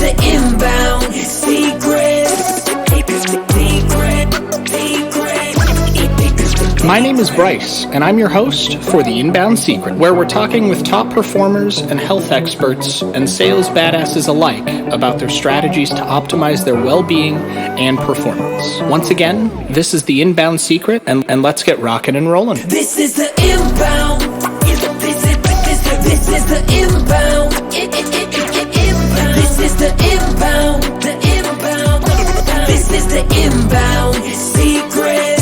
the Inbound Secret. My name is Bryce, and I'm your host for The Inbound Secret, where we're talking with top performers and health experts and sales badasses alike about their strategies to optimize their well-being and performance. Once again, this is The Inbound Secret, and let's get rocking and rolling. This is the Inbound. This is the Inbound. This is the Inbound. The Inbound. This is the Inbound Secret.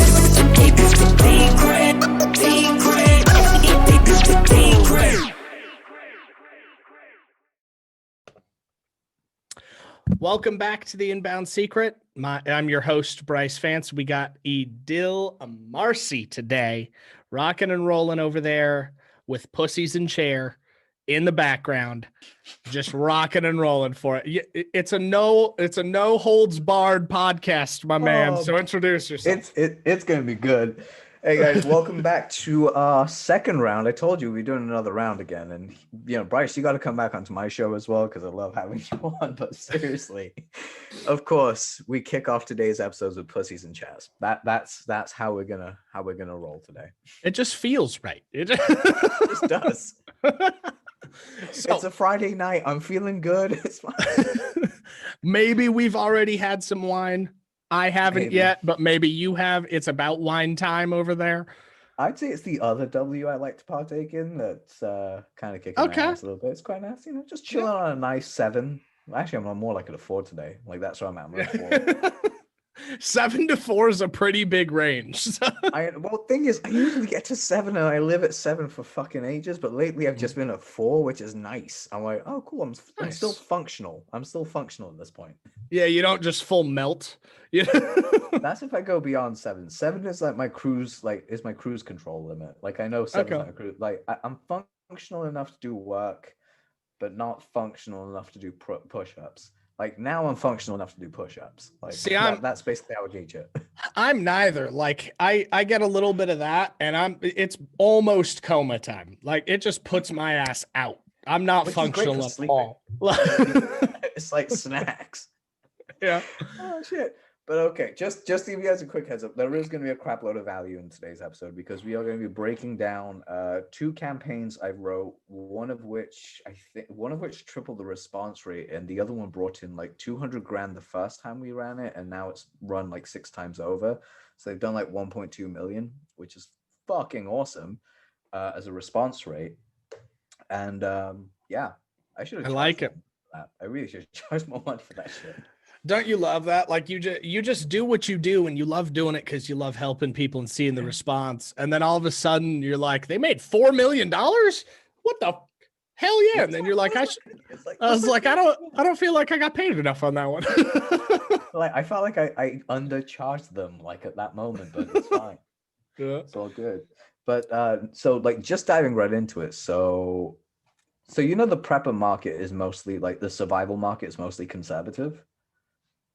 Welcome back to The Inbound Secret. I'm your host, Bryce Vance. We got Adil Amarsi today, rocking and rolling over there with Pussies in Chair in the background, just rocking and rolling for it. It's a no holds barred podcast, my man. So introduce yourself. It's gonna be good. Hey guys, welcome back to our second round. I told you we're doing another round again, and Bryce, you got to come back onto my show as well because I love having you on. But seriously, of course, we kick off today's episodes with Pussies and Chairs. That's how we're gonna roll today. It just feels right. It just does. It's a Friday night. I'm feeling good. It's fine. Maybe we've already had some wine. I haven't yet, but maybe you have. It's about wine time over there. I'd say it's the other W I like to partake in that's kind of kicking my ass a little bit. It's quite nice, just chilling on a nice 7. Actually, I'm more like a 4 today. Like that's where I'm at. I'm at 4. 7 to 4 is a pretty big range. Thing is, I usually get to 7 and I live at 7 for fucking ages, but lately I've just been at 4, which is nice. I'm like, oh cool, I'm still functional. I'm still functional at this point. Yeah, you don't just full melt. That's if I go beyond 7. 7 is like my cruise control limit. Like I know 7 is my cruise. Like I'm functional enough to do work, but not functional enough to do push-ups. Like now I'm functional enough to do push-ups. Like that's basically how I gauge it. I'm neither. Like I get a little bit of that and it's almost coma time. Like it just puts my ass out. I'm not functional at all. It's like snacks. Yeah. Oh shit. But okay, just to give you guys a quick heads up, there is going to be a crap load of value in today's episode because we are going to be breaking down 2 campaigns I wrote, one of which tripled the response rate, and the other one brought in like 200 grand the first time we ran it, and now it's run like 6 times over. So they've done like 1.2 million, which is fucking awesome as a response rate. And yeah, I should have. I like it. I really should charge more money for that shit. Don't you love that? Like you just do what you do and you love doing it because you love helping people and seeing the response. And then all of a sudden you're like, they made $4 million? What the hell yeah? And then you're like, I don't feel like I got paid enough on that one. Like I felt like I undercharged them like at that moment, but it's fine. Yeah. It's all good. But so like just diving right into it. So the prepper market is mostly like the survival market is mostly conservative.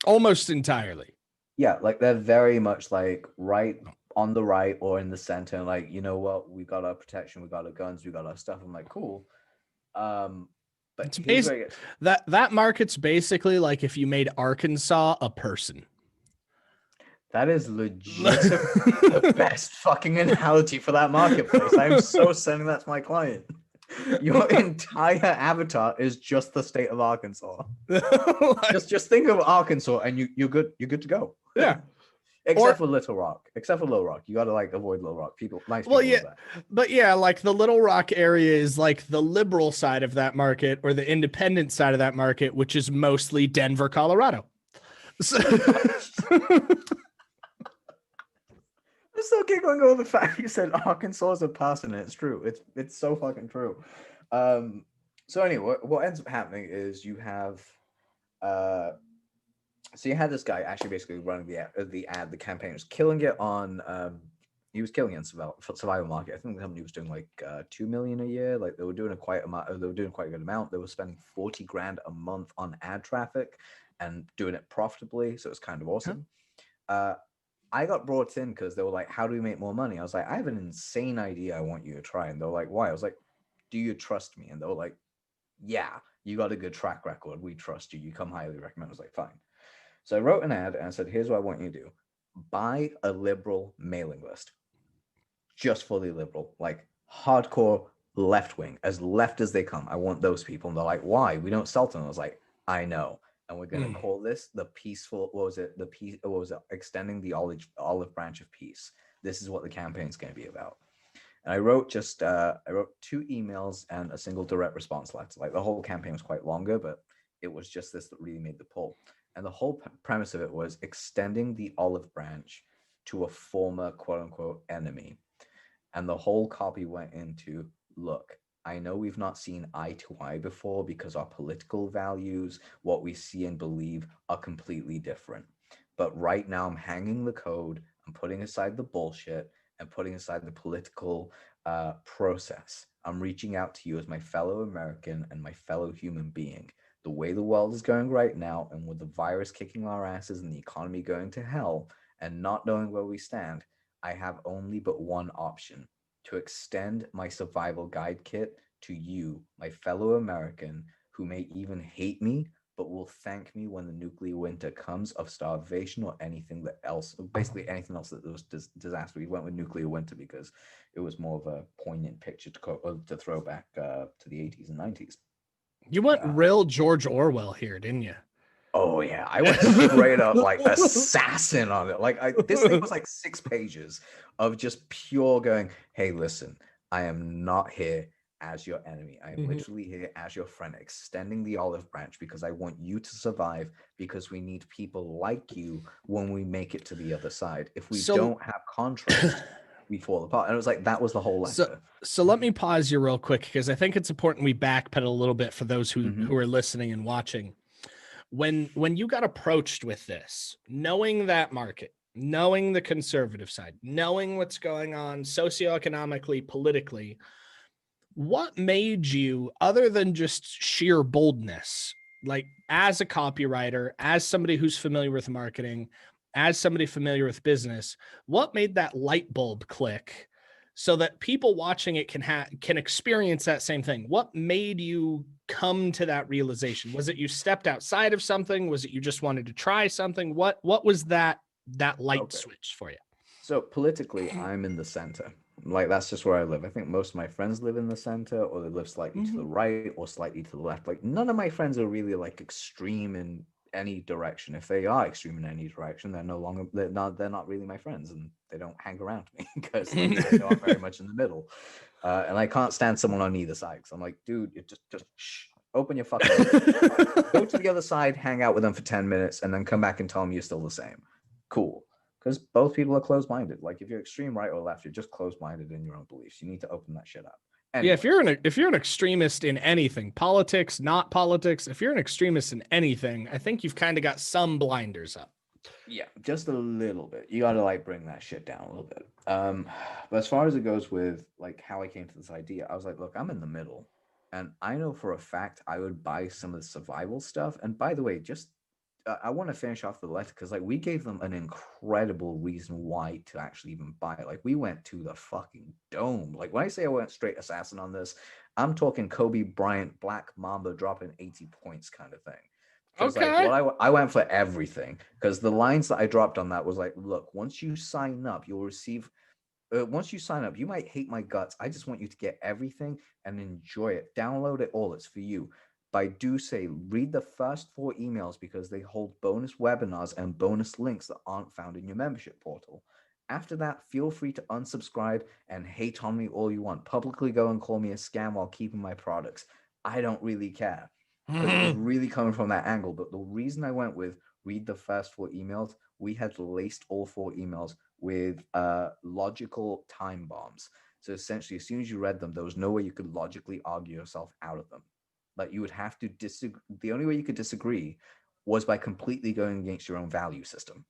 Almost entirely. Yeah, like they're very much like right on the right or in the center. Like, you know what? We got our protection, we got our guns, we got our stuff. I'm like, cool. But it's that market's basically like if you made Arkansas a person. That is legit the best fucking analogy for that marketplace. I'm so sending that to my client. Your entire avatar is just the state of Arkansas. just think of Arkansas and you're good to go. Yeah. Except for Little Rock. You gotta like avoid Little Rock. But yeah, like the Little Rock area is like the liberal side of that market or the independent side of that market, which is mostly Denver, Colorado. So I'm still giggling over the fact you said Arkansas is a person, and it's true. It's so fucking true. So anyway, what ends up happening is you have so you had this guy actually basically running the campaign was killing it on he was killing it in survival market. I think the company was doing like 2 million a year. Like they were doing quite a good amount. They were spending 40 grand a month on ad traffic and doing it profitably. So it's kind of awesome. I got brought in because they were like, how do we make more money? I was like, I have an insane idea I want you to try. And they were like, why? I was like, do you trust me? And they were like, yeah. You got a good track record. We trust you. You come highly recommended. I was like, fine. So I wrote an ad and I said, here's what I want you to do. Buy a liberal mailing list. Just fully liberal, like hardcore left wing, as left as they come. I want those people. And they're like, why? We don't sell to them. I was like, I know. And we're going to call this the peaceful, what was it? The peace, what was it? Extending the olive branch of peace. This is what the campaign's going to be about. And I wrote 2 emails and a single direct response letter. Like the whole campaign was quite longer, but it was just this that really made the pull. And the whole premise of it was extending the olive branch to a former quote unquote enemy. And the whole copy went into, look, I know we've not seen eye to eye before because our political values, what we see and believe are completely different. But right now I'm hanging the code, I'm putting aside the bullshit and putting aside the political process. I'm reaching out to you as my fellow American and my fellow human being. The way the world is going right now, and with the virus kicking our asses and the economy going to hell and not knowing where we stand, I have only but one option: to extend my survival guide kit to you, my fellow American, who may even hate me, but will thank me when the nuclear winter comes of starvation or anything that else, basically anything else that was disaster. We went with nuclear winter because it was more of a poignant picture to throw back to the 80s and 90s. You went real George Orwell here, didn't you? Oh yeah, I went straight up like assassin on it. Like this thing was like 6 pages of just pure going, hey, listen, I am not here as your enemy. I am literally here as your friend, extending the olive branch because I want you to survive, because we need people like you when we make it to the other side. If we don't have contrast, we fall apart. And it was like, that was the whole letter. So let me pause you real quick, because I think it's important we backpedal a little bit for those who are listening and watching. When you got approached with this, knowing that market, knowing the conservative side, knowing what's going on socioeconomically, politically, what made you, other than just sheer boldness, like as a copywriter, as somebody who's familiar with marketing, as somebody familiar with business, what made that light bulb click so that people watching it can experience that same thing? What made you come to that realization? Was it you stepped outside of something? Was it you just wanted to try something? What was that light switch for you? So politically, I'm in the center. Like, that's just where I live. I think most of my friends live in the center, or they live slightly to the right or slightly to the left. Like, none of my friends are really like extreme in any direction. If they are extreme in any direction, they're not really my friends, and they don't hang around me because they are very much in the middle. And I can't stand someone on either side. So I'm like, dude, you just shh, open your fucking mouth. Go to the other side, hang out with them for 10 minutes, and then come back and tell them you're still the same. Cool. Because both people are closed-minded. Like, if you're extreme right or left, you're just closed-minded in your own beliefs. You need to open that shit up. Anyway. Yeah, if you're an extremist in anything, politics, not politics, if you're an extremist in anything, I think you've kind of got some blinders up. Yeah, just a little bit. You got to like bring that shit down a little bit. But as far as it goes with like how I came to this idea, I was like, look, I'm in the middle, and I know for a fact I would buy some of the survival stuff. And by the way, just I want to finish off the letter because like we gave them an incredible reason why to actually even buy it. Like, we went to the fucking dome. Like, when I say I went straight assassin on this, I'm talking Kobe Bryant, Black Mamba dropping 80 points kind of thing. Okay. Like, I went for everything, because the lines that I dropped on that was like, look, once you sign up, you'll receive. Once you sign up, you might hate my guts. I just want you to get everything and enjoy it. Download it all. It's for you. But I do say, read the first 4 emails because they hold bonus webinars and bonus links that aren't found in your membership portal. After that, feel free to unsubscribe and hate on me all you want. Publicly go and call me a scam while keeping my products. I don't really care, because it was really coming from that angle. But the reason I went with read the first 4 emails, we had laced all 4 emails with logical time bombs. So essentially, as soon as you read them, there was no way you could logically argue yourself out of them. Like, you would have to disagree. The only way you could disagree was by completely going against your own value system.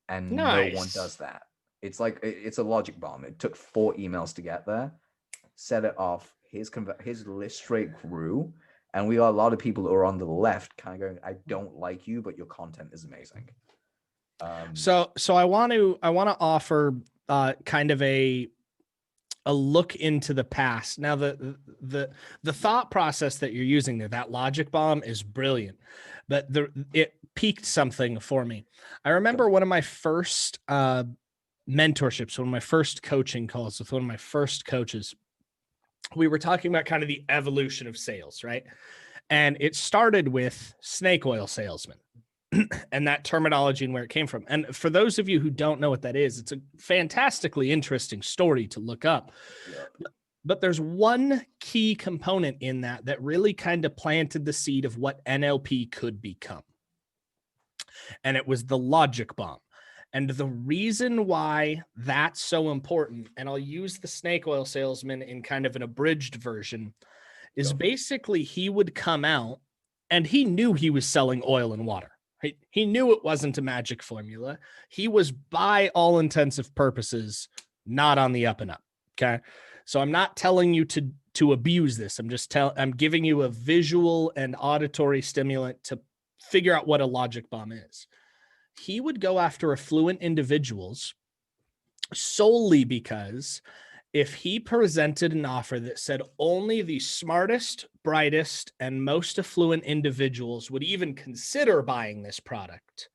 And Nice. No one does that. It's like, it's a logic bomb. It took 4 emails to get there. Set it off. His list rate grew. And we got a lot of people who are on the left kind of going, I don't like you, but your content is amazing. So I want to offer kind of a a look into the past. Now, the thought process that you're using there, that logic bomb, is brilliant, but it piqued something for me. I remember one of my first mentorships, one of my first coaching calls with one of my first coaches. We were talking about kind of the evolution of sales, right? And it started with snake oil salesman. And that terminology and where it came from. And for those of you who don't know what that is, it's a fantastically interesting story to look up. But there's one key component in that really kind of planted the seed of what NLP could become. And it was the logic bomb. And the reason why that's so important, and I'll use the snake oil salesman in kind of an abridged version, is basically he would come out and he knew he was selling oil and water. He knew it wasn't a magic formula. He was, by all intents purposes, not on the up and up. Okay. So I'm not telling you to abuse this. I'm giving you a visual and auditory stimulant to figure out what a logic bomb is. He would go after affluent individuals solely because if he presented an offer that said only the smartest, brightest, and most affluent individuals would even consider buying this product,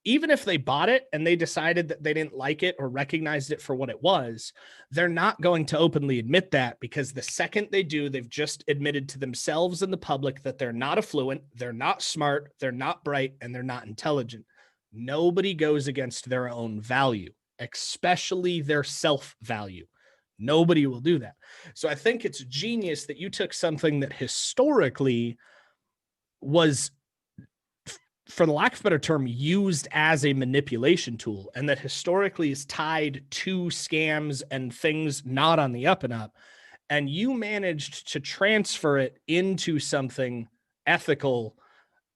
even if they bought it and they decided that they didn't like it or recognized it for what it was, they're not going to openly admit that, because the second they do, they've just admitted to themselves and the public that they're not affluent, they're not smart, they're not bright, and they're not intelligent. Nobody goes against their own value, especially their self-value. Nobody will do that. So I think it's genius that you took something that historically was, for the lack of a better term, used as a manipulation tool, and that historically is tied to scams and things not on the up and up. And you managed to transfer it into something ethical,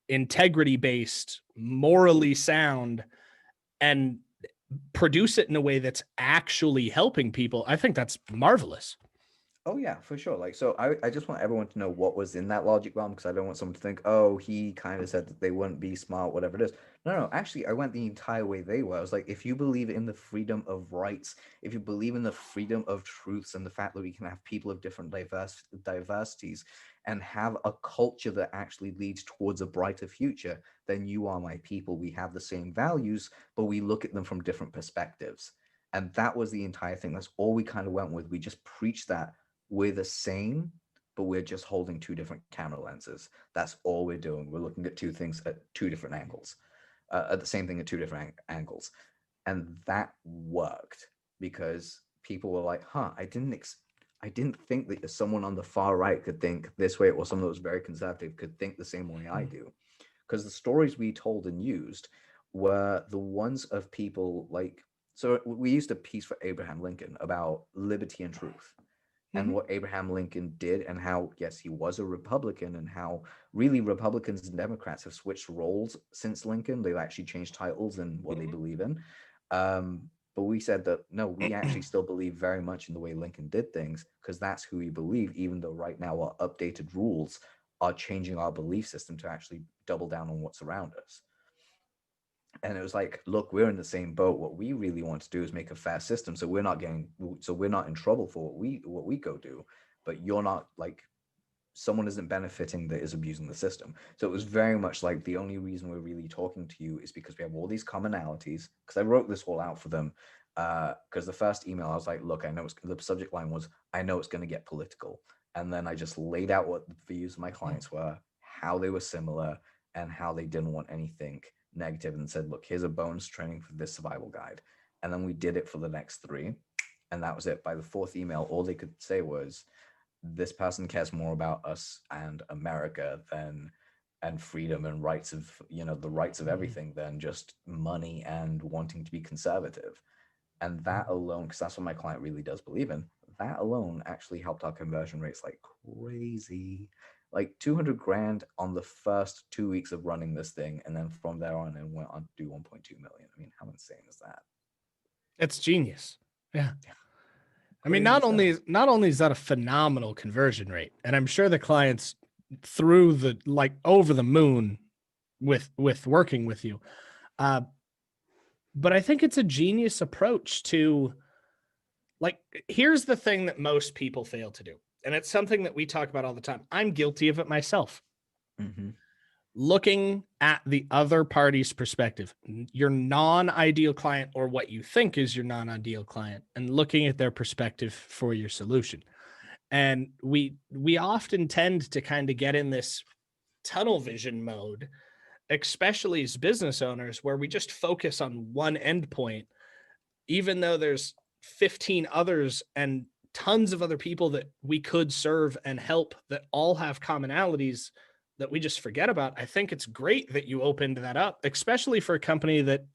integrity-based, morally sound, and produce it in a way that's actually helping people. I think that's marvelous. Oh yeah, for sure. Like, so I just want everyone to know what was in that logic bomb, because I don't want someone to think, oh, he kind of said that they wouldn't be smart, whatever it is. No, actually, I went the entire way they were. I was like, if you believe in the freedom of rights, if you believe in the freedom of truths and the fact that we can have people of different diversities and have a culture that actually leads towards a brighter future, then you are my people. We have the same values, but we look at them from different perspectives. And that was the entire thing. That's all we kind of went with. We just preached that we're the same, but we're just holding two different camera lenses. That's all we're doing. We're looking at two things at two different angles, at the same thing at two different angles. And that worked because people were like, I didn't think that someone on the far right could think this way, or someone that was very conservative could think the same way I do. Because the stories we told and used were the ones of people like, so we used a piece for Abraham Lincoln about liberty and truth. And what Abraham Lincoln did, and how, yes, he was a Republican, and how really Republicans and Democrats have switched roles since Lincoln. They've actually changed titles and what they believe in. But we said that, no, we actually still believe very much in the way Lincoln did things, because that's who we believe, even though right now our updated rules are changing our belief system to actually double down on what's around us. And it was like, look, we're in the same boat. What we really want to do is make a fair system, so we're not in trouble for what we go do, but you're not, like, someone isn't benefiting that is abusing the system. So it was very much like, the only reason we're really talking to you is because we have all these commonalities. Because I wrote this all out for them, because the first email I was like, look, I know the subject line was, I know it's going to get political, and then I just laid out what the views of my clients were, how they were similar, and how they didn't want anything negative, and said, look, here's a bonus training for this survival guide. And then we did it for the next 3, and that was it. By the 4th email, all they could say was, this person cares more about us and America and freedom and rights of, the rights of everything, than just money and wanting to be conservative. And that alone, because that's what my client really does believe in, that alone actually helped our conversion rates like crazy. Like 200 grand on the first 2 weeks of running this thing, and then from there on, and went on to do 1.2 million. I mean, how insane is that? It's genius. Yeah. I mean, Crazy not only is that a phenomenal conversion rate, and I'm sure the clients through the, like, over the moon with working with you, but I think it's a genius approach to Like, here's the thing that most people fail to do, and it's something that we talk about all the time. I'm guilty of it myself. Mhm. Looking at the other party's perspective, your non-ideal client, or what you think is your non-ideal client, and looking at their perspective for your solution. And we often tend to kind of get in this tunnel vision mode, especially as business owners, where we just focus on one endpoint, even though there's 15 others and tons of other people that we could serve and help that all have commonalities that we just forget about. I think it's great that you opened that up, especially for a company that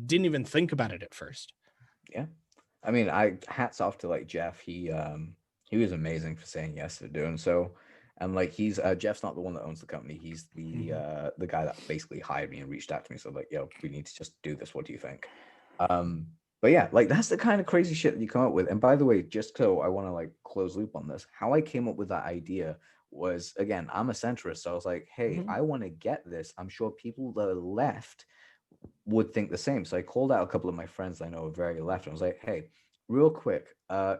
didn't even think about it at first. Yeah. I mean, I hats off to like Jeff. He was amazing for saying yes to doing so. And like he's Jeff's not the one that owns the company. He's the guy that basically hired me and reached out to me. So like, yo, we need to just do this. What do you think? But yeah, like that's the kind of crazy shit that you come up with. And by the way, just so I want to like close loop on this, how I came up with that idea was, again, I'm a centrist. So I was like, hey, I want to get this. I'm sure people that are left would think the same. So I called out a couple of my friends I know are very left. And I was like, hey, real quick,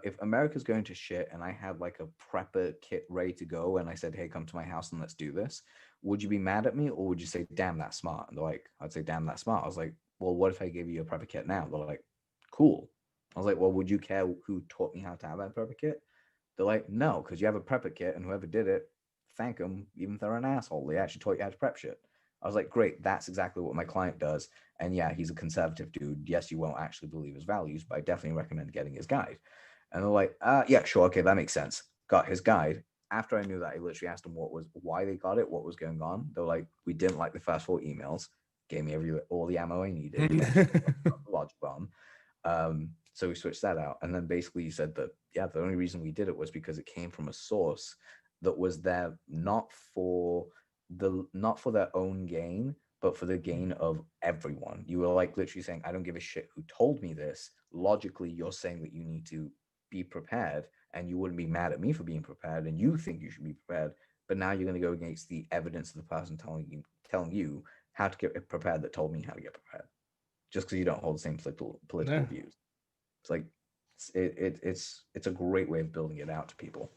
if America's going to shit and I had like a prepper kit ready to go and I said, hey, come to my house and let's do this, would you be mad at me, or would you say, damn, that's smart? And they're like, I'd say, damn, that's smart. I was like, well, what if I gave you a prepper kit now? They're like, cool. I was like, well, would you care who taught me how to have that prepper kit? They're like, no, because you have a prepper kit and whoever did it, thank them, even if they're an asshole. They actually taught you how to prep shit. I was like, great, that's exactly what my client does. And yeah, he's a conservative dude. Yes, you won't actually believe his values, but I definitely recommend getting his guide. And they're like, yeah, sure, okay, that makes sense. Got his guide. After I knew that, I literally asked them why they got it, what was going on. They're like, we didn't like the first 4 emails. Gave me all the ammo I needed. The logic bomb. So we switched that out. And then basically you said that, yeah, the only reason we did it was because it came from a source that was there not for their own gain, but for the gain of everyone. You were like literally saying, I don't give a shit who told me this. Logically, you're saying that you need to be prepared, and you wouldn't be mad at me for being prepared, and you think you should be prepared. But now you're going to go against the evidence of the person telling you how to get prepared that told me how to get prepared, just because you don't hold the same political views. It's like it's a great way of building it out to people.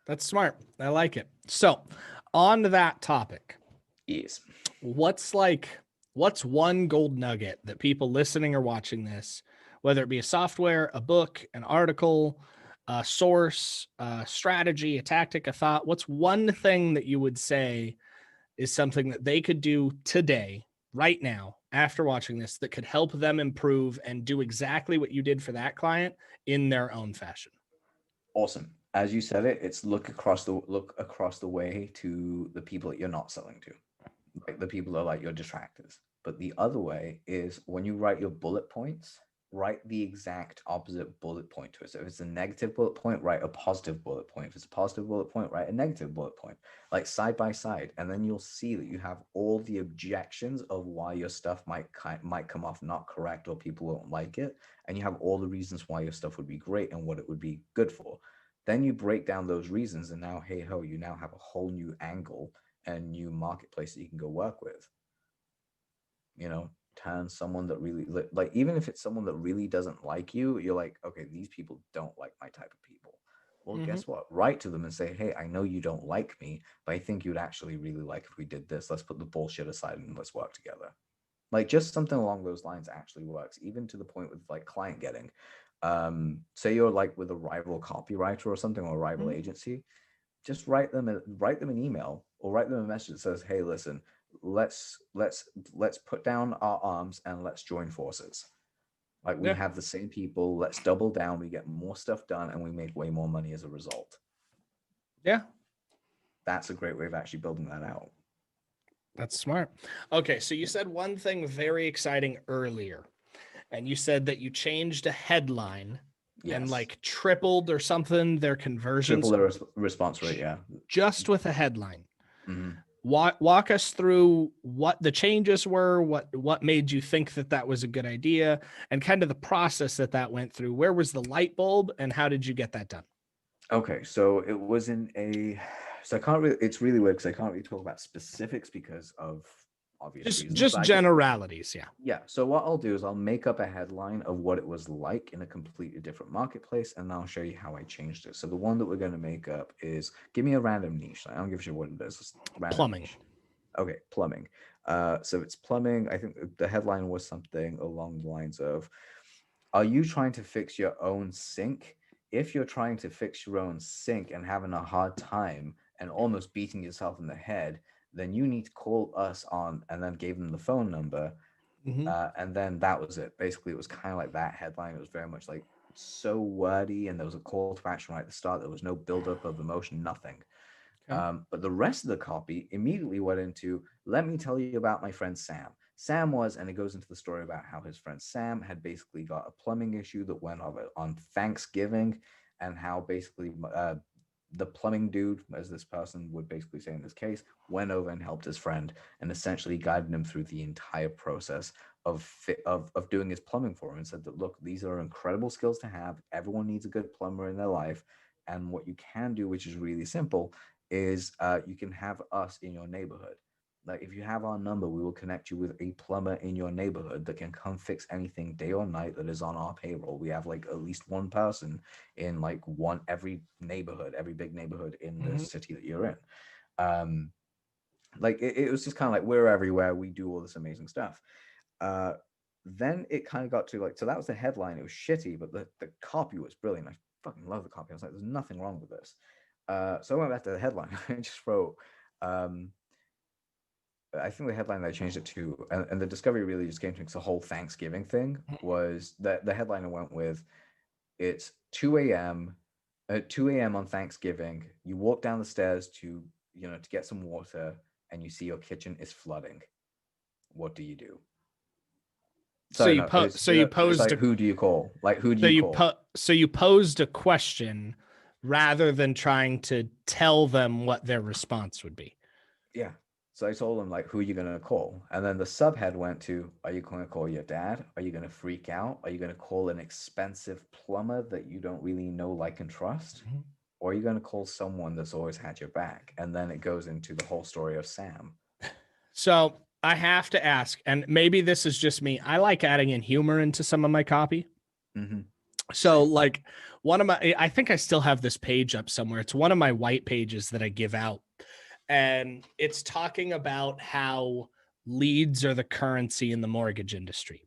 That's smart. I like it. So on to that topic. Yes. What's one gold nugget that people listening or watching this, whether it be a software, a book, an article, a source, a strategy, a tactic, a thought, what's one thing that you would say is something that they could do today, right now, after watching this, that could help them improve and do exactly what you did for that client in their own fashion? Awesome. As you said it, it's look across the way to the people that you're not selling to, like the people that are like your detractors. But the other way is when you write your bullet points, write the exact opposite bullet point to it. So if it's a negative bullet point, write a positive bullet point. If it's a positive bullet point, write a negative bullet point, like side by side. And then you'll see that you have all the objections of why your stuff might come off not correct or people won't like it. And you have all the reasons why your stuff would be great and what it would be good for. Then you break down those reasons, and now, hey ho, you now have a whole new angle and new marketplace that you can go work with. Turn someone that really like, even if it's someone that really doesn't like you, you're like, okay, these people don't like my type of people. Well, guess what? Write to them and say, hey, I know you don't like me, but I think you'd actually really like if we did this. Let's put the bullshit aside and let's work together. Like, just something along those lines actually works, even to the point with like client getting. Say you're like with a rival copywriter or something, or a rival agency, just write them an email or write them a message that says, hey, listen, let's put down our arms and let's join forces. Like, we have the same people, let's double down, we get more stuff done, and we make way more money as a result. Yeah. That's a great way of actually building that out. That's smart. Okay, so you said one thing very exciting earlier, and you said that you changed a headline and like tripled or something their conversions. Triple their response rate, yeah. Just with a headline. Walk us through what the changes were, what made you think that was a good idea, and kind of the process that went through. Where was the light bulb, and how did you get that done? Okay, so it was so I can't really, it's really weird because I can't really talk about specifics because of obvious Just reasons. just but generalities, yeah. yeah. So what I'll do is I'll make up a headline of what it was like in a completely different marketplace, and I'll show you how I changed it. So the one that we're going to make up is give me a random niche. I don't give a shit what it is. Just random Plumbing. niche. Okay, plumbing. So it's plumbing. I think the headline was something along the lines of, "Are you trying to fix your own sink? If you're trying to fix your own sink and having a hard time and almost beating yourself in the head, then you need to call us on," and then gave them the phone number. Hmm. And then that was it. Basically, it was kind of like that headline. It was very much like so wordy, and there was a call to action right at the start. There was no buildup of emotion, nothing. Okay. But the rest of the copy immediately went into, "Let me tell you about my friend Sam. Sam was," and it goes into the story about how his friend Sam had basically got a plumbing issue that went on Thanksgiving, and how basically the plumbing dude, as this person would basically say in this case, went over and helped his friend and essentially guided him through the entire process of doing his plumbing for him, and said that, look, these are incredible skills to have. Everyone needs a good plumber in their life. And what you can do, which is really simple, is you can have us in your neighborhood. Like, if you have our number, we will connect you with a plumber in your neighborhood that can come fix anything day or night that is on our payroll. We have like at least one person in like every neighborhood, every big neighborhood in the Hmm. city that you're in. Um, like it was just kind of like, we're everywhere. We do all this amazing stuff. Uh, then it kind of got to like, so that was the headline. It was shitty, but the copy was brilliant. I fucking love the copy. I was like, there's nothing wrong with this. So I went back to the headline. I just wrote, um, I think the headline that I changed it to, and the discovery really just came to me because the whole Thanksgiving thing was that the headline I went with, it's 2 a.m. At 2 a.m. on Thanksgiving, you walk down the stairs to, to get some water, and you see your kitchen is flooding. What do you do? So Sorry, you no, po- it's, so you it's posed like, a who do you call? Like, who do so you you call? po- so you posed a question rather than trying to tell them what their response would be. Yeah. So I told him, like, who are you gonna call? And then the subhead went to, are you gonna call your dad? Are you gonna freak out? Are you gonna call an expensive plumber that you don't really know, like, and trust? Mhm. Or are you gonna call someone that's always had your back? And then it goes into the whole story of Sam. So I have to ask, and maybe this is just me. I like adding in humor into some of my copy. Mm-hmm. So Same. like I think I still have this page up somewhere. It's one of my white pages that I give out. And it's talking about how leads are the currency in the mortgage industry.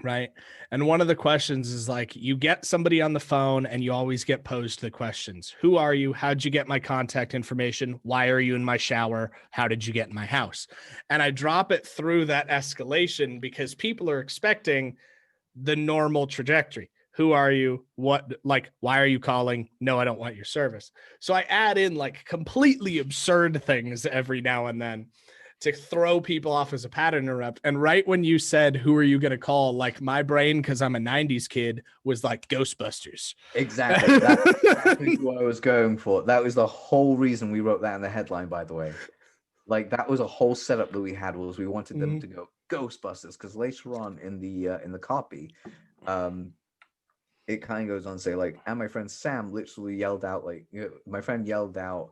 Right. And one of the questions is like, you get somebody on the phone and you always get posed the questions. Who are you? How'd you get my contact information? Why are you in my shower? How did you get in my house? And I drop it through that escalation because people are expecting the normal trajectory. Who are you? What, like, why are you calling? No, I don't want your service. So I add in like completely absurd things every now and then to throw people off as a pattern interrupt. And right when you said, who are you going to call? Like my brain, because I'm a 90s kid, was like Ghostbusters. Exactly. That's exactly what I was going for. That was the whole reason we wrote that in the headline, by the way. Like, that was a whole setup that we had, was we wanted them to go Ghostbusters, because later on in the copy, um, it kind of goes on to say, like, and my friend Sam literally yelled out, like, my friend yelled out,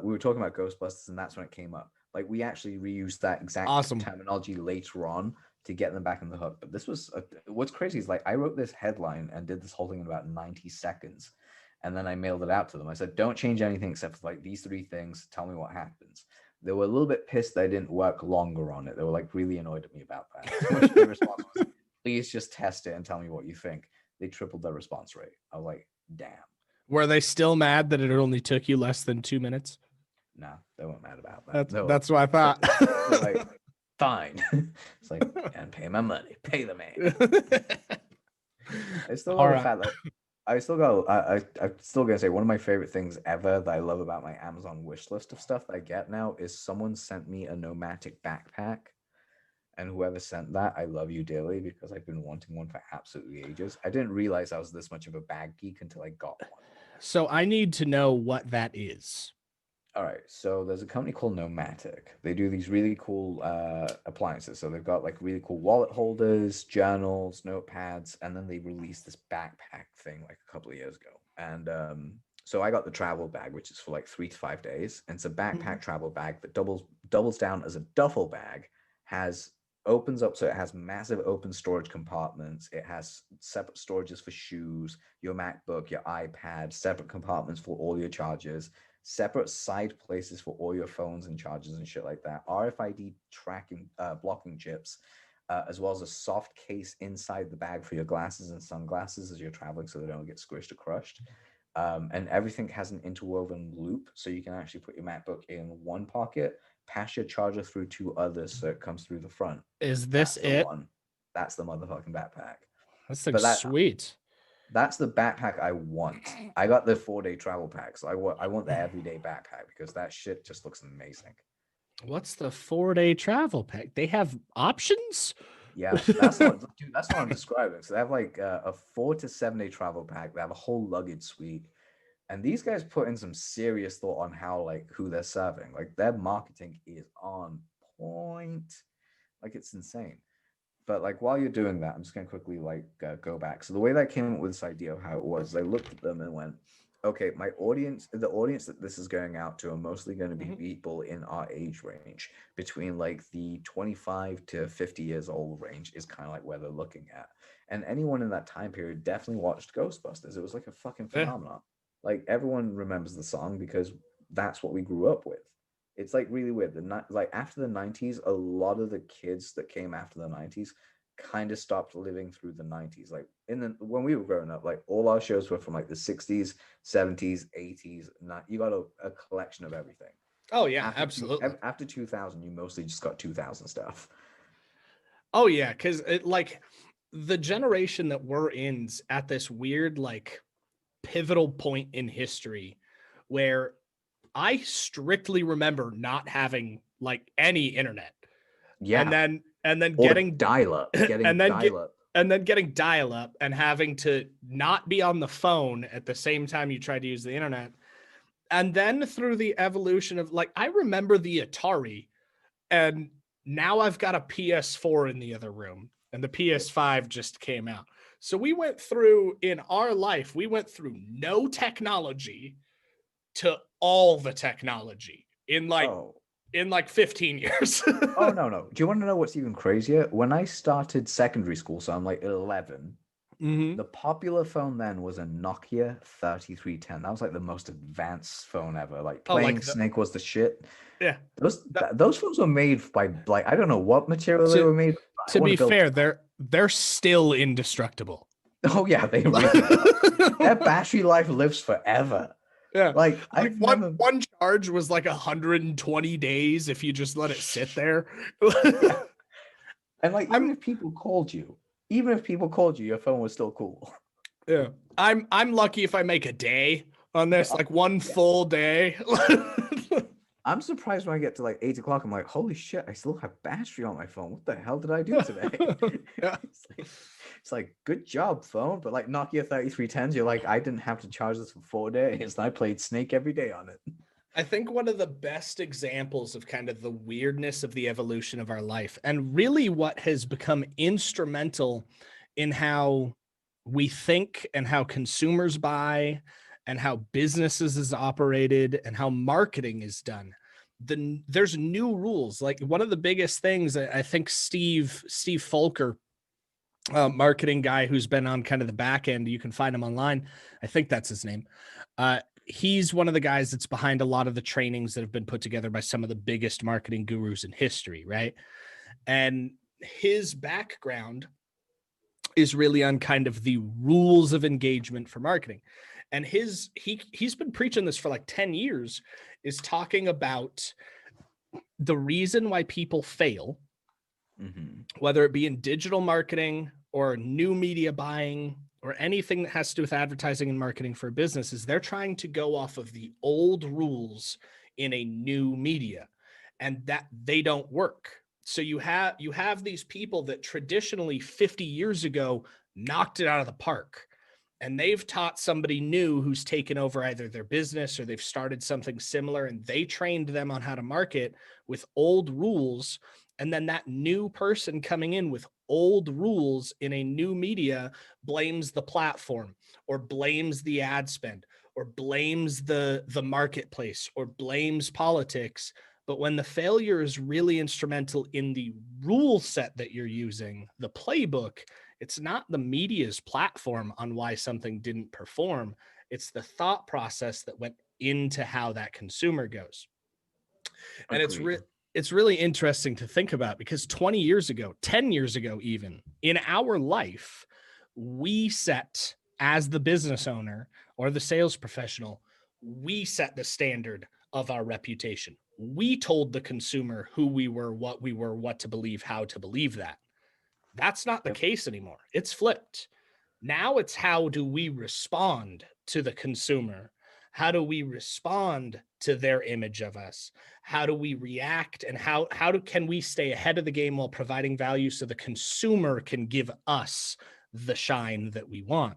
we were talking about Ghostbusters, and that's when it came up. Like, we actually reused that exact Awesome. terminology later on to get them back in the hook. But this was what's crazy is, like, I wrote this headline and did this whole thing in about 90 seconds, and then I mailed it out to them. I said, don't change anything except for like these three things. Tell me what happens. They were a little bit pissed that I didn't work longer on it. They were like really annoyed at me about that. To which their response was, please just test it and tell me what you think. They tripled their response rate. I was like, damn. Were they still mad that it only took you less than 2 minutes? No, they weren't mad about that. That's what I thought. They're like, fine. It's like, and pay my money. Pay the man. I still love the fact that I'm still gonna say one of my favorite things ever that I love about my Amazon wish list of stuff that I get now is someone sent me a nomadic backpack. And whoever sent that, I love you dearly, because I've been wanting one for absolutely ages. I didn't realize I was this much of a bag geek until I got one. So I need to know what that is. All right, so there's a company called Nomadic. They do these really cool appliances. So they've got like really cool wallet holders, journals, notepads, and then they released this backpack thing like a couple of years ago. And So I got the travel bag, which is for like 3 to 5 days, and it's a Mhm. backpack travel bag that doubles down as a duffel bag, has opens up so it has massive open storage compartments. It has separate storages for shoes, your MacBook, your iPad, separate compartments for all your chargers, separate side places for all your phones and chargers and shit like that. RFID tracking blocking chips. As well as a soft case inside the bag for your glasses and sunglasses as you're traveling so they don't get squished or crushed. And everything has an interwoven loop, so you can actually put your MacBook in one pocket, pass your charger through two others, so it comes through the front. Is this That's the it? one. That's the motherfucking backpack. This thing's But sweet. that's the backpack I want. I got the 4-day travel pack, so I want the everyday backpack because that shit just looks amazing. What's the 4-day travel pack? They have options? Yeah, that's what, dude, that's what I'm describing. So they have like a 4 to 7 day travel pack. They have a whole luggage suite. And these guys put in some serious thought on how, like, who they're serving. Like, their marketing is on point. Like, it's insane. But like, while you're doing that, I'm just gonna quickly like go back. So the way that I came up with this idea of how it was, I looked at them and went, okay, the audience that this is going out to are mostly going to be Mhm. people in our age range, between like the 25 to 50 years old range is kind of like where they're looking at. And anyone in that time period definitely watched Ghostbusters. It was like a fucking Yeah. phenomenon. Like everyone remembers the song because that's what we grew up with. It's like really weird. Like after the 90s, a lot of the kids that came after the 90s kind of stopped living through the 90s. Like when we were growing up, like all our shows were from like the 60s, 70s, 80s. You got a collection of everything. Oh yeah, absolutely. After 2000, you mostly just got 2000 stuff. Oh yeah, because it like the generation that we're in's at this weird like pivotal point in history where I strictly remember not having like any internet and Yeah. then Or getting dial up, and getting then dial up. getting dial up and having to not be on the phone at the same time you tried to use the internet. And then through the evolution of like I remember the Atari, and now I've got a PS4 in the other room and the PS5 just came out. So we went through in our life, we went through no technology to all the technology in Oh. 15 years. Oh no. Do you want to know what's even crazier? When I started secondary school, so I'm like 11, Mm-hmm. the popular phone then was a Nokia 3310. That was like the most advanced phone ever. Like Oh, playing like Snake was the shit. yeah. Those phones were made by like I don't know what material they To were made. I to want be to build. fair, they're still indestructible. Oh yeah, they really are. Their battery life lives forever. Yeah. Like Like I've never. one charge was like 120 days if you just let it sit there. Yeah. And like I'm even if people called you, your phone was still cool. yeah. I'm lucky if I make a day on this, like one full day. I'm surprised when I get to like 8 o'clock. I'm like, holy shit, I still have battery on my phone. What the hell did I do today? Yeah. It's like, good job, phone. But like Nokia 3310s, you're like, I didn't have to charge this for 4 days. And I played Snake every day on it. I think one of the best examples of kind of the weirdness of the evolution of our life, and really what has become instrumental in how we think and how consumers buy and how businesses is operated and how marketing is done. There's new rules. Like one of the biggest things, I think Steve Folker, marketing guy who's been on kind of the back end, you can find him online. I think that's his name. He's one of the guys that's behind a lot of the trainings that have been put together by some of the biggest marketing gurus in history, right? And his background is really on kind of the rules of engagement for marketing. And he's been preaching this for like 10 years, is talking about the reason why people fail, whether it be in digital marketing or new media buying or anything that has to do with advertising and marketing for a business, is they're trying to go off of the old rules in a new media, and that they don't work. So you have these people that traditionally 50 years ago knocked it out of the park, and they've taught somebody new who's taken over either their business or they've started something similar, and they trained them on how to market with old rules. And then that new person coming in with old rules in a new media blames the platform or blames the ad spend or blames the marketplace or blames politics. But when the failure is really instrumental in the rule set that you're using, the playbook, it's not the media's platform on why something didn't perform. It's the thought process that went into how that consumer goes. And it's really interesting to think about, because 20 years ago, 10 years ago, even in our life, we set, as the business owner or the sales professional, we set the standard of our reputation. We told the consumer who we were, what to believe, how to believe that. That's not the case anymore. It's flipped. Now it's how do we respond to the consumer? How do we respond to their image of us? How do we react? And can we stay ahead of the game while providing value so the consumer can give us the shine that we want?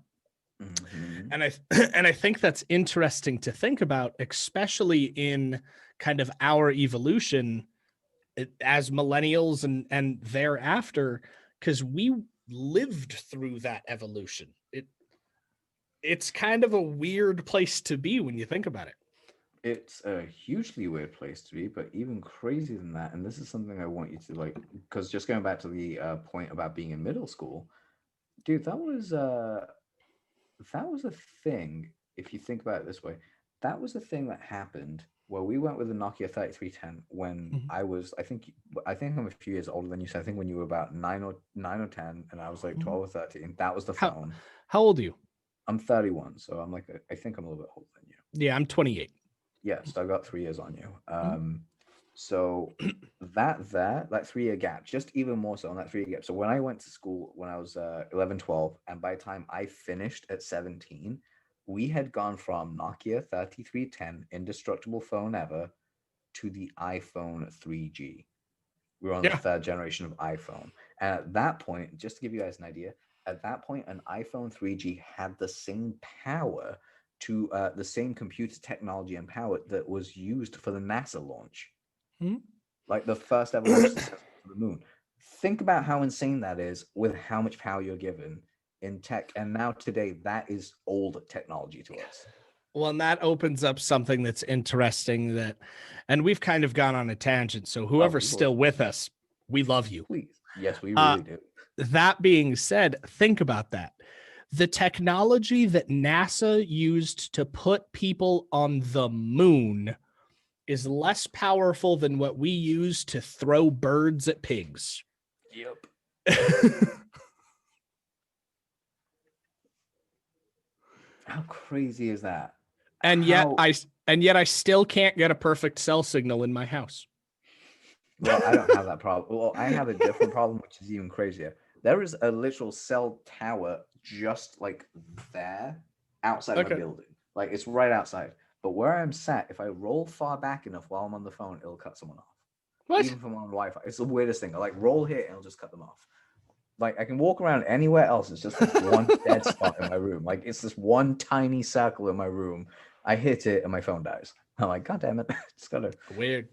Mm-hmm. And I think that's interesting to think about, especially in kind of our evolution as millennials and thereafter, because we lived through that evolution. It's kind of a weird place to be when you think about it. It's a hugely weird place to be, but even crazier than that, and this is something I want you to because just going back to the point about being in middle school, dude, that was a thing. If you think about it this way, that was a thing that happened where we went with the Nokia 3310 when I was, I think I'm a few years older than you. So I think when you were about 9 or 10, and I was like 12 or 13, that was the phone. How old are you? I'm 31, so I'm I think I'm a little bit older than you. Yeah, I'm 28. Yes, I've got 3 years on you. So that 3-year gap, just even more so on that 3-year gap. So when I went to school when I was 11, 12, and by the time I finished at 17, we had gone from Nokia 3310, indestructible phone ever, to the iPhone 3G. We were on the third generation of iPhone. And at that point, just to give you guys an idea, at that point, an iPhone 3G had the same power to the same computer technology and power that was used for the NASA launch. Like the first ever launch to the moon. Think about how insane that is with how much power you're given in tech. And now today, that is old technology to us. Well, and that opens up something that's interesting and we've kind of gone on a tangent. So whoever's still with us, we love you. Please. Yes, we really do. That being said, think about that. The technology that NASA used to put people on the moon is less powerful than what we use to throw birds at pigs. Yep. How crazy is that? And yet I still can't get a perfect cell signal in my house. Well, I don't have that problem. Well, I have a different problem, which is even crazier. There is a literal cell tower just like there outside my building. Like it's right outside. But where I'm sat, if I roll far back enough while I'm on the phone, it'll cut someone off. What? Even from on Wi-Fi. It's the weirdest thing. I like roll here and it'll just cut them off. Like I can walk around anywhere else. It's just this one dead spot in my room. Like it's this one tiny circle in my room. I hit it and my phone dies. I'm like, God damn it. It's gotta weird.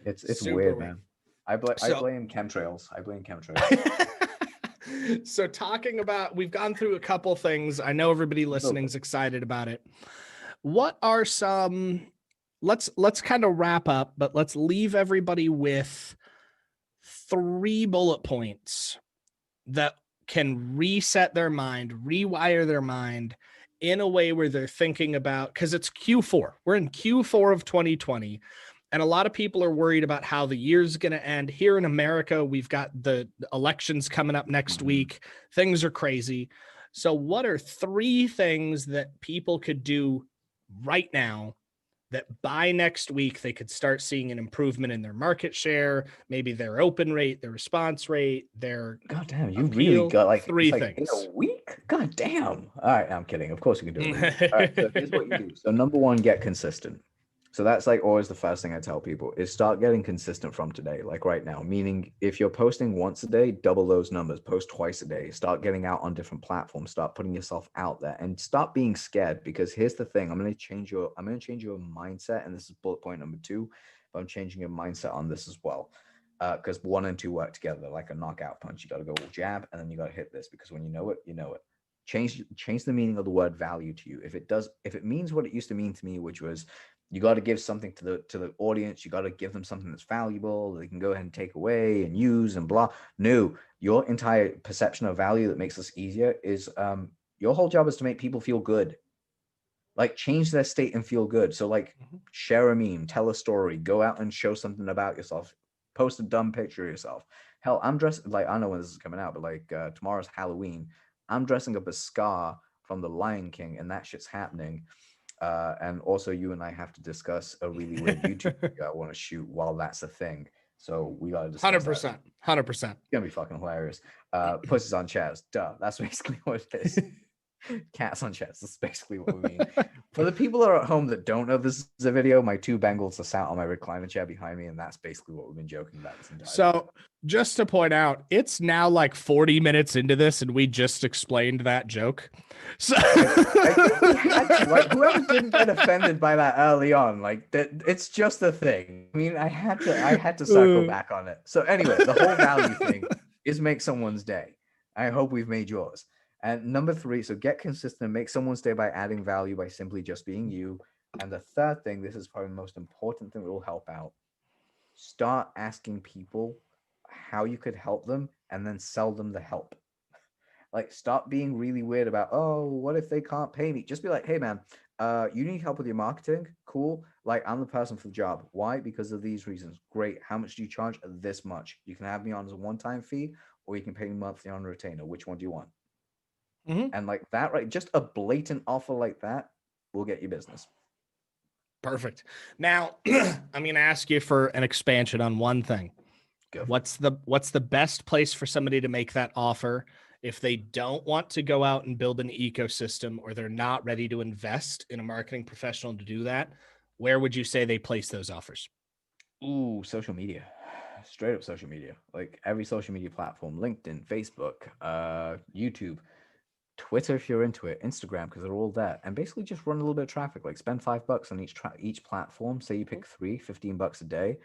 It's weird, man. I blame chemtrails. So talking about, we've gone through a couple things. I know everybody listening's excited about it. What are some, let's kind of wrap up, but let's leave everybody with 3 bullet points that can reset their mind, rewire their mind in a way where they're thinking about, because it's Q4. We're in Q4 of 2020. And a lot of people are worried about how the year's going to end. Here in America, we've got the elections coming up next week. Things are crazy. So what are 3 things that people could do right now that by next week they could start seeing an improvement in their market share, maybe their open rate, their response rate, their God damn, you really got like 3 things in a week? God damn. All right, I'm kidding. Of course you can do it. All right, so here's what you do. So number 1, get consistent. So that's like always the first thing I tell people is start getting consistent from today, like right now, meaning if you're posting once a day, double those numbers, post twice a day, start getting out on different platforms, start putting yourself out there and stop being scared. Because here's the thing, I'm going to change your mindset. And this is bullet point number 2, but I'm changing your mindset on this as well. Because 1 and 2 work together like a knockout punch. You got to go jab and then you got to hit this because when you know it, you know it. Change the meaning of the word value to you. If it means what it used to mean to me, which was you got to give something to the audience, you got to give them something that's valuable, they can go ahead and take away and use and blah. No, your entire perception of value that makes this easier is your whole job is to make people feel good. Like, change their state and feel good. So like, share a meme, tell a story, go out and show something about yourself, post a dumb picture of yourself. Hell, I'm dressed like, I don't know when this is coming out, but like tomorrow's Halloween. I'm dressing up as Scar from The Lion King, and that shit's happening. And also, you and I have to discuss a really weird YouTube video I want to shoot while that's a thing. So we gotta discuss 100%. 100%. It's gonna be fucking hilarious. Pussies on chairs, duh. That's basically what it is. Cats on chairs. That's basically what we mean. For the people that are at home that don't know this is a video, my two Bengals are sat on my recliner chair behind me, and that's basically what we've been joking about this entire So just to point out, it's now like 40 minutes into this, and we just explained that joke. So like, whoever didn't get offended by that early on, like that, it's just a thing. I mean, I had to circle back on it. So anyway, the whole value thing is make someone's day. I hope we've made yours. And number 3, so get consistent, make someone's day by adding value by simply just being you. And the third thing, this is probably the most important thing that will help out. Start asking people how you could help them and then sell them the help. Like, stop being really weird about, oh, what if they can't pay me? Just be like, hey man, you need help with your marketing? Cool. Like, I'm the person for the job. Why? Because of these reasons. Great. How much do you charge? This much. You can have me on as a one-time fee, or you can pay me monthly on a retainer. Which one do you want? And like that, right? Just a blatant offer like that will get you business. Perfect. Now, I'm going to ask you for an expansion on one thing. What's the best place for somebody to make that offer if they don't want to go out and build an ecosystem, or they're not ready to invest in a marketing professional to do that? Where would you say they place those offers? Ooh, social media. Straight up social media. Like every social media platform, LinkedIn, Facebook, YouTube, Twitter if you're into it, Instagram, because they're all there, and basically just run a little bit of traffic. Like, spend $5 on each platform. Say you pick 3, $15 a day.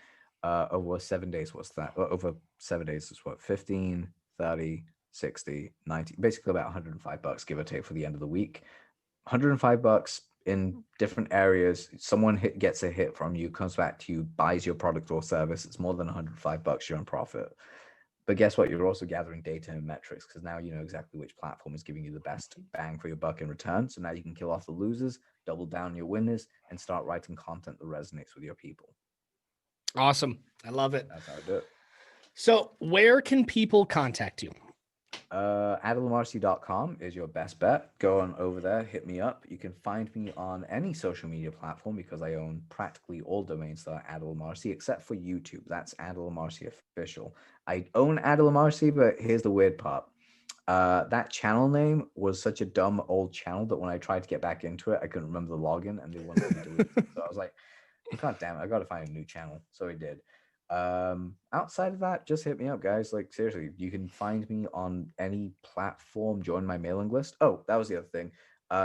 Over 7 days, what's that? Over 7 days is what? 15, 30, 60, 90, basically about $105, give or take, for the end of the week. $105 in different areas. Someone gets a hit from you, comes back to you, buys your product or service. It's more than $105 you're on profit. But guess what? You're also gathering data and metrics, because now you know exactly which platform is giving you the best bang for your buck in return. So now you can kill off the losers, double down your winners, and start writing content that resonates with your people. Awesome. I love it. That's how I do it. So where can people contact you? AdilAmarsi.com is your best bet. Go on over there, hit me up. You can find me on any social media platform, because I own practically all domains that are Adil Amarsi, except for YouTube. That's Adil Amarsi Official. I own Adil Amarsi, but here's the weird part. That channel name was such a dumb old channel that when I tried to get back into it, I couldn't remember the login, and they wouldn't let me delete it. So I was like, God damn it, I gotta find a new channel. So I did. Outside of that, just hit me up, guys. Like, seriously, you can find me on any platform. Join my mailing list. Oh, that was the other thing.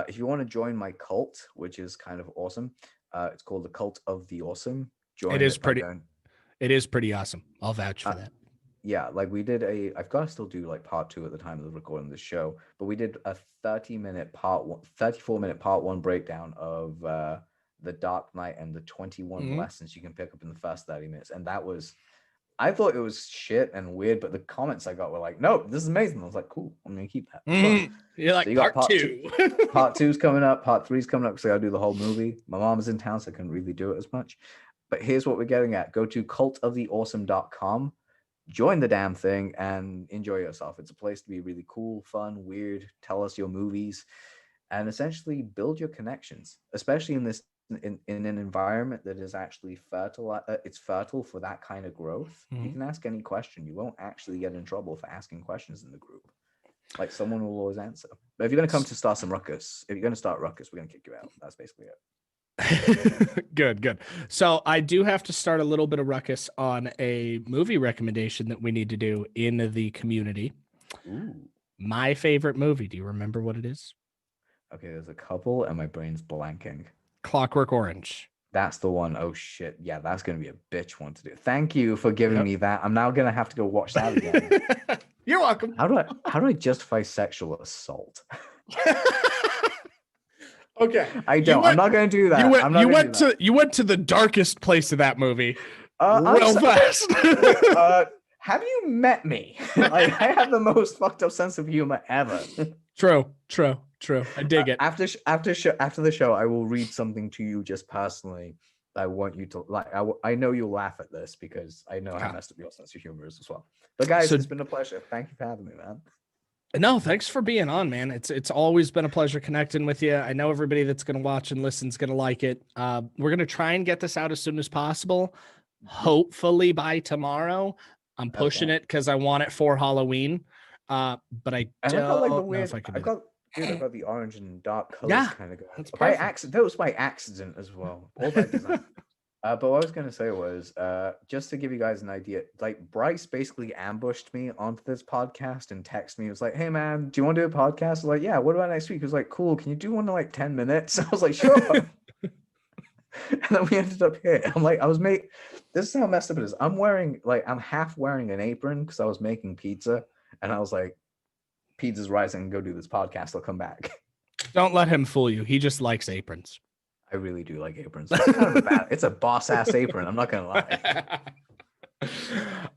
If you want to join my cult, which is kind of awesome, it's called the Cult of the Awesome. It is pretty awesome. I'll vouch for that. Yeah, like we did I've got to still do like part 2 at the time of the recording of the show, but we did a 34-minute part 1 breakdown of the Dark Knight and the 21 lessons you can pick up in the first 30 minutes. And I thought it was shit and weird, but the comments I got were like, no, this is amazing. I was like, cool, I'm going to keep that. You're like, so you got part 2. Part 2's coming up. Part 3's coming up, because I got to do the whole movie. My mom is in town, so I couldn't really do it as much. But here's what we're getting at. Go to cultoftheawesome.com. Join the damn thing and enjoy yourself. It's a place to be really cool, fun, weird. Tell us your movies, and essentially build your connections, especially in this in an environment that is actually fertile. It's fertile for that kind of growth. You can ask any question. You won't actually get in trouble for asking questions in the group. Like, someone will always answer. But if you're going to come to start some ruckus, if you're going to start ruckus, we're going to kick you out. That's basically it. Good. So I do have to start a little bit of ruckus on a movie recommendation that we need to do in the community. Ooh. My favorite movie. Do you remember what it is? Okay, there's a couple and my brain's blanking. Clockwork Orange. That's the one. Oh shit. Yeah, that's going to be a bitch one to do. Thank you for giving me that. I'm now going to have to go watch that again. You're welcome. How do I justify sexual assault? Okay. I don't. I'm not going to do that. You went to the darkest place of that movie I'm fast. Have you met me? Like, I have the most fucked up sense of humor ever. True. I dig it. After the show, I will read something to you just personally. I want you to like. I know you'll laugh at this because I know how messed up your sense of humor is as well. But guys, it's been a pleasure. Thank you for having me, man. No, thanks for being on, man. It's always been a pleasure connecting with you. I know everybody that's going to watch and listen is going to like it. We're going to try and get this out as soon as possible. Hopefully by tomorrow. I'm pushing it because I want it for Halloween. But I don't know if I can. I've got the orange and dark colors kind of going. By accident, that was by accident as well. All by design. But what I was going to say was, just to give you guys an idea, like Bryce basically ambushed me onto this podcast and texted me. He was like, "Hey man, do you want to do a podcast?" I was like, "Yeah, what about next week?" He was like, "Cool, can you do one in like 10 minutes?" I was like, "Sure." And then we ended up here. I'm like, this is how messed up it is. I'm half wearing an apron because I was making pizza. And I was like, pizza's rising, go do this podcast. I'll come back. Don't let him fool you. He just likes aprons. I really do like aprons. It's kind of it's a boss ass apron. I'm not going to lie.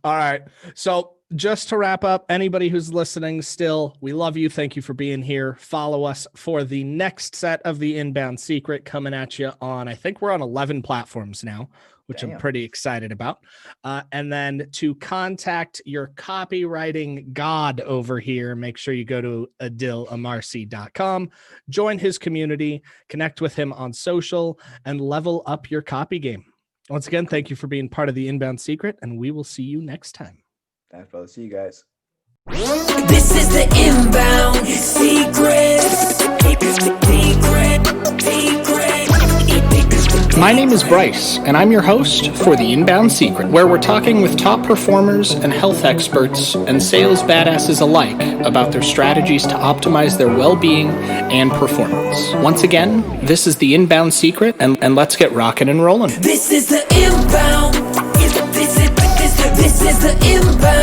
All right. So just to wrap up, anybody who's listening still, we love you. Thank you for being here. Follow us for the next set of the Inbound Secret coming at you on, I think we're on 11 platforms now, which I'm pretty excited about. And then to contact your copywriting god over here, make sure you go to adilamarsi.com, join his community, connect with him on social, and level up your copy game. Once again, thank you for being part of the Inbound Secret, and we will see you next time. Thanks, brother. See you guys. This is the Inbound Secret. My name is Bryce, and I'm your host for the Inbound Secret, where we're talking with top performers and health experts and sales badasses alike about their strategies to optimize their well-being and performance. Once again, this is the Inbound Secret, and let's get rocking and rolling. This is the Inbound. This is the Inbound.